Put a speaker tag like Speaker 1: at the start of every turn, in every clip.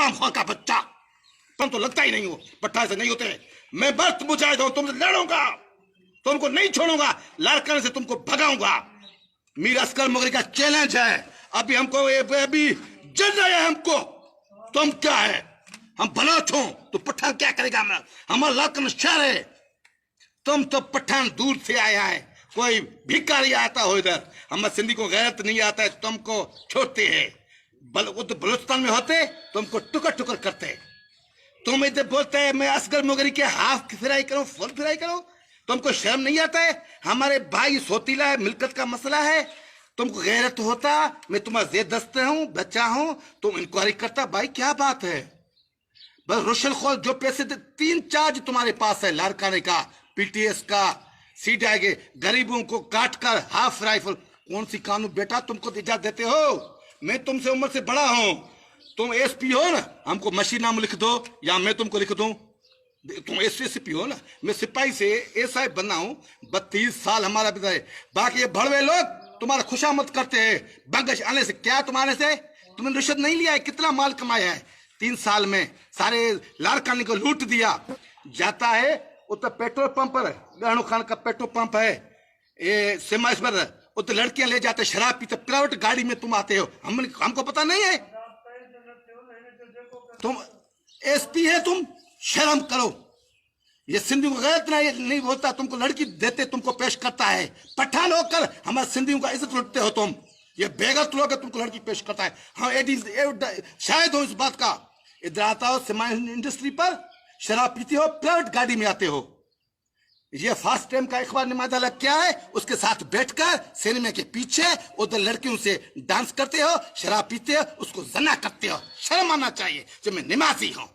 Speaker 1: हराम खां का बच्चा, तुम तो लगता ही नहीं हो, पट्टा से नहीं होते। मैं बर्त मुजाहिद हूं, तुमसे लड़ूंगा, तुमको नहीं छोड़ूंगा, लारकाने से तुमको भगाऊंगा। मीर असगर मुगरी का चैलेंज है। अभी हमको अभी जल रहा है हमको। तुम क्या है? हम बलोच हो तो पठान क्या करेगा? हमारा लारकान शहर है, तुम तो पठान दूर से आया है, कोई भिखारी आता हो इधर। हमारे सिंधी को गैरत नहीं आता है, तुमको छोड़ते हैं। वो तो बलूचिस्तान में होते तुमको टुकर टुकर करते। तुम इधर बोलते हैं मैं असगर मुगरी के हाफ फिराई करूं, फुल फिराई करूं। तुमको शर्म नहीं आता है? हमारे भाई सोतीला है, मिलकत का मसला है, तुमको गैरत होता। मैं तुम्हारा जेद दस्ते हूं, बच्चा हूं, तुम इंक्वायरी करता। भाई क्या बात है? बस रोशन खोल जो पैसे 3 चार्ज तुम्हारे पास है, लारकाने का, पीटीएस का, सीडीआई के, गरीबों को काट कर हाफ राइफल। कौन सी कानून बेटा तुमको इजाजत देते हो? मैं तुमसे उम्र से बड़ा हूं, तुम एसपी हो ना, हमको मशीनामा लिख दो या मैं तुमको लिख दूं। तुम एसपी हो ना, मैं सिपाही से एसआई बना हूं, 32 साल हमारा बिता है। बाकी ये भड़वे लोग तुम्हारा खुशामद करते हैं बंगश आने से। क्या तुम्हारे से? तुमने रिश्वत नहीं लिया है? कितना माल कमाया है 3 साल में? सारे लारकाने को लूट दिया। जाता है उतर पेट्रोल पंप पर, गहणो खान का पेट्रोल पंप है, ये सिमाइस पर, उतर लड़कियां ले जाते शराब पीते, प्राइवेट गाड़ी में तुम आते हो। हमको पता नहीं है? तुम एसपी है, तुम शर्म करो। ये सिंधियों को गलत नहीं बोलता, तुमको लड़की देते तुमको पेश करता है। पठान होकर हमारे सिंधियों का इज्जत लुटते हो तुम। ये बेगत लोग तुमको लड़की पेश करता है। हाँ शायद हो इस बात का। इधर आता हो सिमाइस इंडस्ट्री पर, शराब पीते हो, प्राइवेट गाड़ी में आते हो। ये फास्ट टाइम का अखबार निमादा क्या है, उसके साथ बैठकर सिनेमा के पीछे उधर लड़कियों से डांस करते हो, शराब पीते हो, उसको जना करते हो। शर्म आना चाहिए जब मैं नमाजी हूं।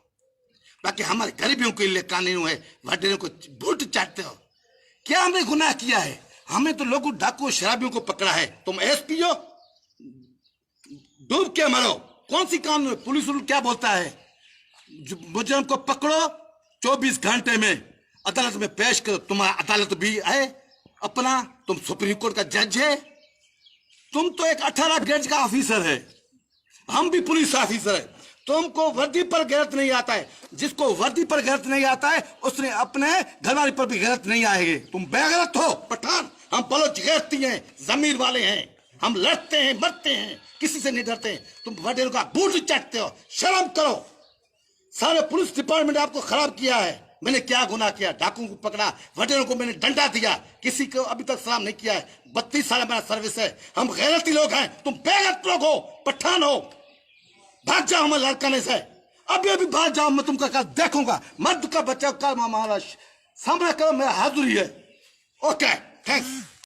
Speaker 1: बाकी हमारे गरीबियों के लिए कानून है, वडेरों को बूट चाटते हो। क्या हमने गुनाह किया है? हमें तो लोगों डाकू शराबियों को पकड़ा है। तुम एसपी हो, डूब के मरो। कौन सी कानून? पुलिस क्या बोलता है? मुजरिम को पकड़ो, 24 घंटे में अदालत में पेश करो। तुम्हारा अदालत भी है अपना, तुम सुप्रीम कोर्ट का जज है। तुम तो एक 18 ग्रेड का ऑफिसर है, हम भी पुलिस ऑफिसर है। तुमको वर्दी पर गैरत नहीं आता है। जिसको वर्दी पर गैरत नहीं आता है उसने अपने घरवाली पर भी गैरत नहीं आएगी। तुम बेगैरत हो पठान, हम बलोच गैरती हैं, जमीर वाले हैं, हम लड़ते हैं, मरते हैं, किसी से नहीं डरते। तुम वडेरों का बूट चाटते हो। शर्म करो। सारे पुलिस डिपार्टमेंट आपको खराब किया है। मैंने क्या गुनाह किया? डाकुओं को पकड़ा, वडेरों को मैंने डंडा दिया, किसी को अभी तक सलाम नहीं किया है। 32 साल हमारा सर्विस है। हम गैरती लोग हैं, तुम बेगैरत लोग हो, पठान हो। भाग जाओ हमारे लारकाने से, अभी अभी भाग जाओ। मैं तुमका कल देखूंगा। मर्द का बच्चा कल हमारा सामना करो, मेरा हाजुरी है। Okay, thanks.